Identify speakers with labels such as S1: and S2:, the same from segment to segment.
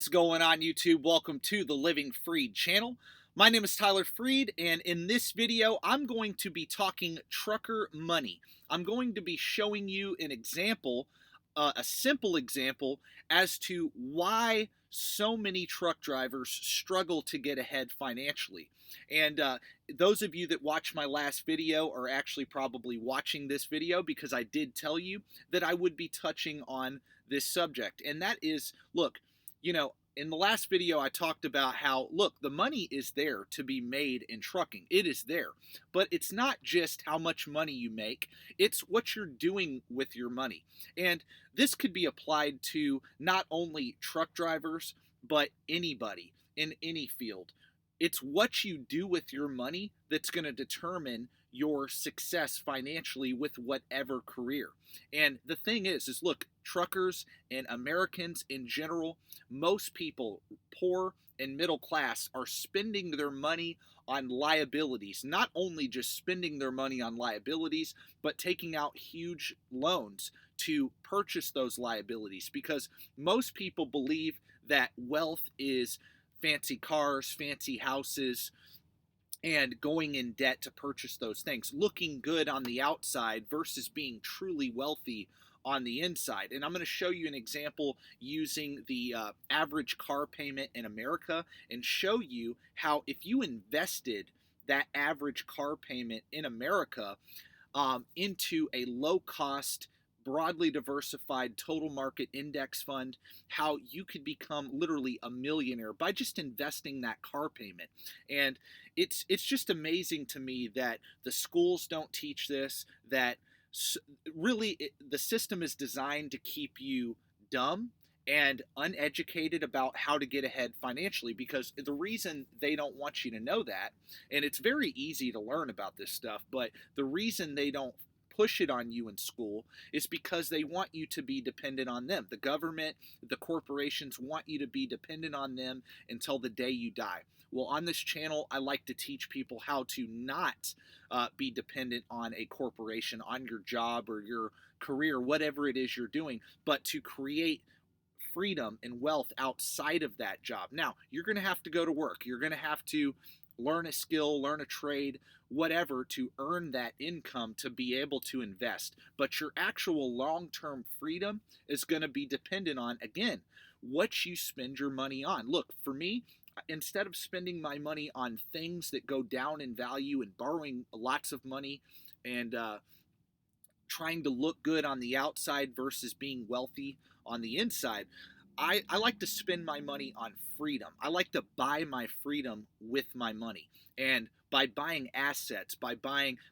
S1: What's going on, YouTube? Welcome to the Living Freed channel. My name is Tyler Freed, and in this video, I'm going to be talking trucker money. I'm going to be showing you an example, a simple example, as to why so many truck drivers struggle to get ahead financially. And those of you that watched my last video are actually probably watching this video because I did tell you that I would be touching on this subject. And that is, look, in the last video, I talked about how, look, the money is there to be made in trucking. It is there. But it's not just how much money you make, it's what you're doing with your money. And this could be applied to not only truck drivers, but anybody in any field. It's what you do with your money that's going to determine your success financially with whatever career. And the thing is look, truckers and Americans in general, most people, poor and middle class, are spending their money on liabilities. Not only just spending their money on liabilities, but taking out huge loans to purchase those liabilities, because most people believe that wealth is fancy cars, fancy houses, and going in debt to purchase those things, looking good on the outside versus being truly wealthy on the inside. And I'm going to show you an example using the average car payment in America, and show you how if you invested that average car payment in America into a low-cost, broadly diversified total market index fund, how you could become literally a millionaire by just investing that car payment. And it's just amazing to me that the schools don't teach this, that really the system is designed to keep you dumb and uneducated about how to get ahead financially, because the reason they don't want you to know that, and it's very easy to learn about this stuff, but the reason they don't push it on you in school is because they want you to be dependent on them. The government, the corporations want you to be dependent on them until the day you die. Well, on this channel, I like to teach people how to not be dependent on a corporation, on your job or your career, whatever it is you're doing, but to create freedom and wealth outside of that job. Now, you're going to have to go to work. You're going to have to learn a skill, learn a trade, whatever, to earn that income to be able to invest. But your actual long-term freedom is going to be dependent on, again, what you spend your money on. Look, for me, instead of spending my money on things that go down in value and borrowing lots of money and trying to look good on the outside versus being wealthy on the inside, I like to spend my money on freedom. I like to buy my freedom with my money. And by buying assets,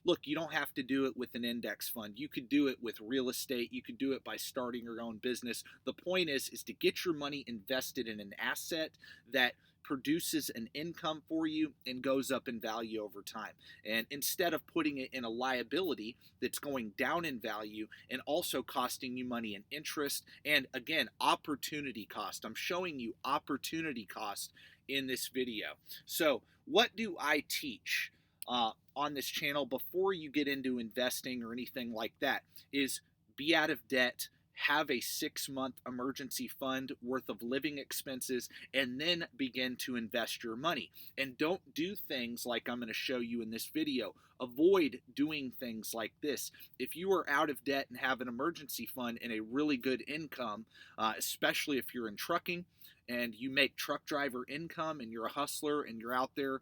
S1: look, you don't have to do it with an index fund. You could do it with real estate. You could do it by starting your own business. The point is to get your money invested in an asset that produces an income for you and goes up in value over time. And instead of putting it in a liability that's going down in value and also costing you money in interest and, again, opportunity cost. I'm showing you opportunity cost in this video. So what do I teach on this channel before you get into investing or anything like that is be out of debt, have a 6-month emergency fund worth of living expenses, and then begin to invest your money. And don't do things like I'm going to show you in this video. Avoid doing things like this. If you are out of debt and have an emergency fund and a really good income, especially if you're in trucking and you make truck driver income and you're a hustler and you're out there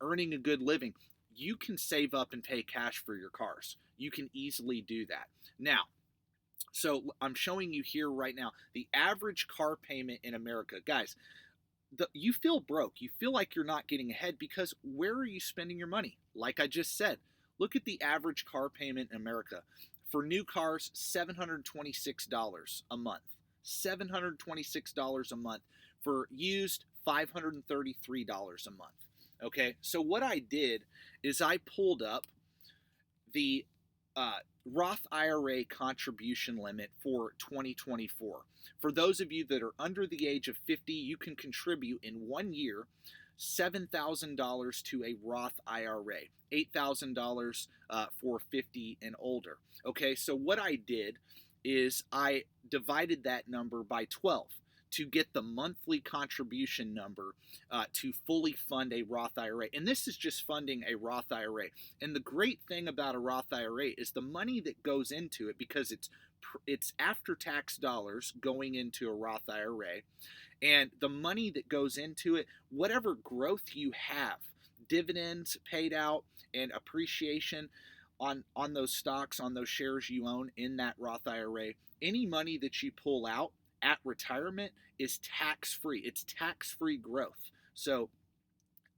S1: earning a good living, you can save up and pay cash for your cars. You can easily do that. Now, so I'm showing you here right now the average car payment in America. Guys, you feel broke. You feel like you're not getting ahead because where are you spending your money? Like I just said, look at the average car payment in America. For new cars, $726 a month. $726 a month. For used, $533 a month. Okay, so what I did is I pulled up the Roth IRA contribution limit for 2024. For those of you that are under the age of 50, you can contribute in 1 year $7,000 to a Roth IRA, $8,000 for 50 and older. Okay, so what I did is I divided that number by 12. to get the monthly contribution number to fully fund a Roth IRA. And this is just funding a Roth IRA. And the great thing about a Roth IRA is the money that goes into it, because it's after-tax dollars going into a Roth IRA, and the money that goes into it, whatever growth you have, dividends paid out and appreciation on those stocks, on those shares you own in that Roth IRA, any money that you pull out at retirement is tax-free. It's tax-free growth. So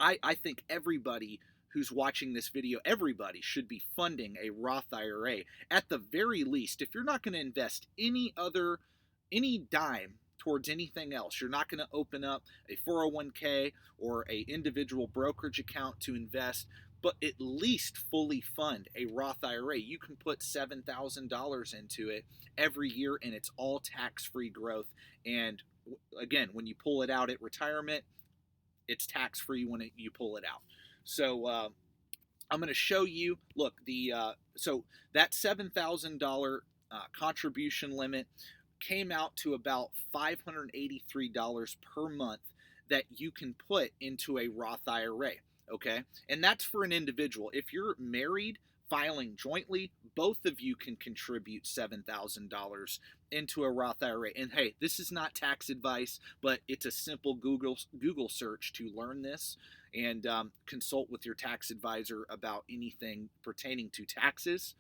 S1: I think everybody who's watching this video, everybody should be funding a Roth IRA at the very least. If you're not going to invest any dime towards anything else, you're not going to open up a 401k or a individual brokerage account to invest, but at least fully fund a Roth IRA. You can put $7,000 into it every year, and it's all tax-free growth. And again, when you pull it out at retirement, it's tax-free when you pull it out. So I'm going to show you, look, so that $7,000 contribution limit came out to about $583 per month that you can put into a Roth IRA, okay? And that's for an individual. If you're married, filing jointly, both of you can contribute $7,000 into a Roth IRA. And hey, this is not tax advice, but it's a simple Google search to learn this, and consult with your tax advisor about anything pertaining to taxes.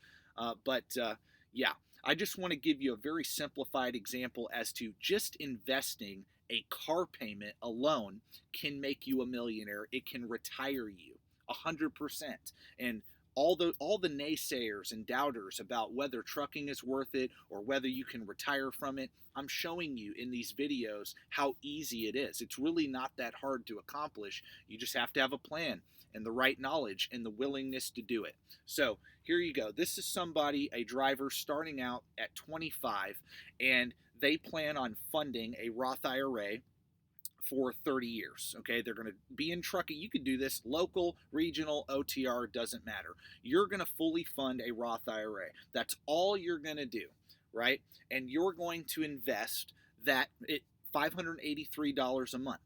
S1: Yeah, I just want to give you a very simplified example as to just investing a car payment alone can make you a millionaire. It can retire you 100%. And all the naysayers and doubters about whether trucking is worth it or whether you can retire from it, I'm showing you in these videos how easy it is. It's really not that hard to accomplish. You just have to have a plan and the right knowledge and the willingness to do it. So here you go. This is somebody, a driver starting out at 25, and they plan on funding a Roth IRA for 30 years. Okay, they're going to be in trucking. You could do this local, regional, OTR, doesn't matter. You're going to fully fund a Roth IRA. That's all you're going to do, right? And you're going to invest that $583 a month,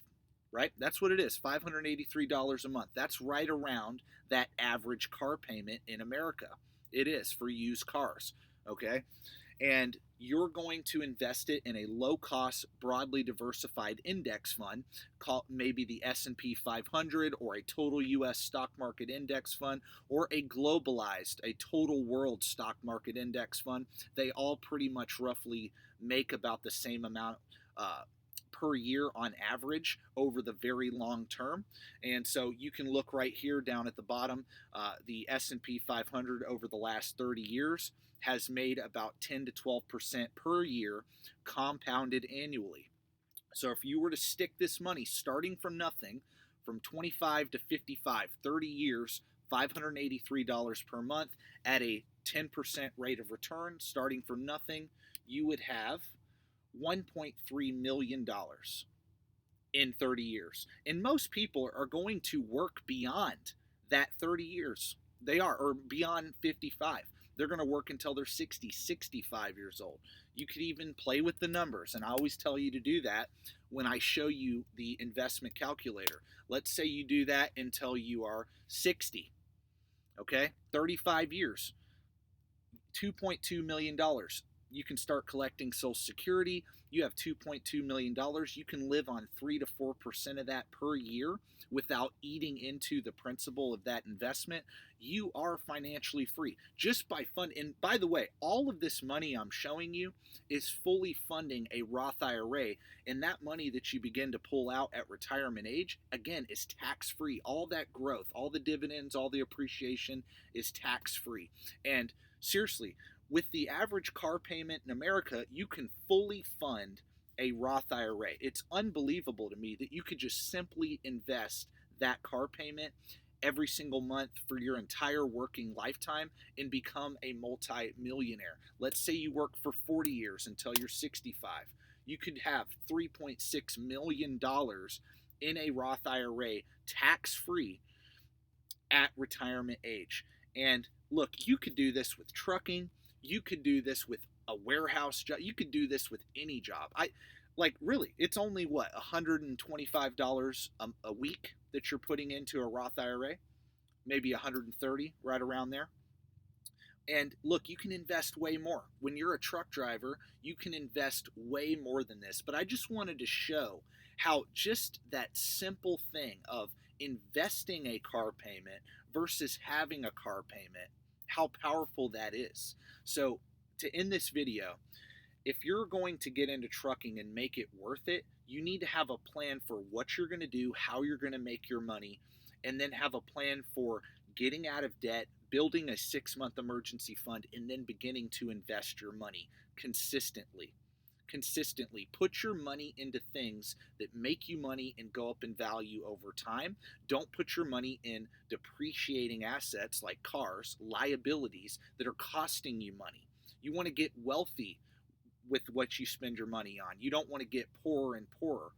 S1: right? That's what it is, $583 a month. That's right around that average car payment in America. It is for used cars, okay? And you're going to invest it in a low-cost, broadly diversified index fund, called maybe the S&P 500 or a total U.S. stock market index fund, or a globalized, a total world stock market index fund. They all pretty much roughly make about the same amount per year on average over the very long term. And so you can look right here down at the bottom, the S&P 500 over the last 30 years has made about 10 to 12% per year compounded annually. So if you were to stick this money starting from nothing, from 25 to 55, 30 years, $583 per month at a 10% rate of return, starting from nothing, you would have $1.3 million in 30 years. And most people are going to work beyond that 30 years. They are, or beyond 55. They're going to work until they're 60, 65 years old. You could even play with the numbers, and I always tell you to do that when I show you the investment calculator. Let's say you do that until you are 60, okay? 35 years, $2.2 million. You can start collecting Social Security. You have $2.2 million. You can live on 3 to 4% of that per year without eating into the principal of that investment. You are financially free just by funding. And by the way, all of this money I'm showing you is fully funding a Roth IRA. And that money that you begin to pull out at retirement age, again, is tax-free. All that growth, all the dividends, all the appreciation is tax-free. And seriously, with the average car payment in America, you can fully fund a Roth IRA. It's unbelievable to me that you could just simply invest that car payment every single month for your entire working lifetime and become a multi-millionaire. Let's say you work for 40 years until you're 65. You could have $3.6 million in a Roth IRA tax-free at retirement age. And look, you could do this with trucking. You could do this with a warehouse job. You could do this with any job. Like, really, it's only what, $125 a week that you're putting into a Roth IRA, maybe 130, right around there. And look, you can invest way more. When you're a truck driver, you can invest way more than this. But I just wanted to show how just that simple thing of investing a car payment versus having a car payment, how powerful that is. So, to end this video, if you're going to get into trucking and make it worth it, you need to have a plan for what you're going to do, how you're going to make your money, and then have a plan for getting out of debt, building a 6-month emergency fund, and then beginning to invest your money consistently. Consistently put your money into things that make you money and go up in value over time. Don't put your money in depreciating assets like cars, liabilities that are costing you money. You want to get wealthy with what you spend your money on. You don't want to get poorer and poorer.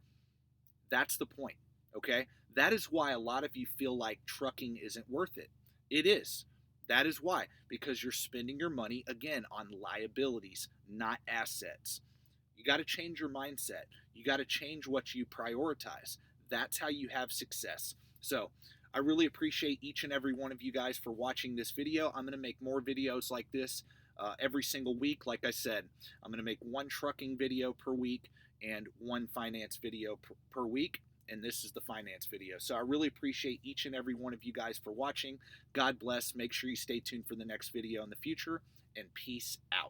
S1: That's the point, okay? That is why a lot of you feel like trucking isn't worth it. It is. That is why, because you're spending your money, again, on liabilities, not assets. You got to change your mindset. You got to change what you prioritize. That's how you have success. So, I really appreciate each and every one of you guys for watching this video. I'm going to make more videos like this every single week. Like I said, I'm going to make one trucking video per week and one finance video per week. And this is the finance video. So I really appreciate each and every one of you guys for watching. God bless. Make sure you stay tuned for the next video in the future. And peace out.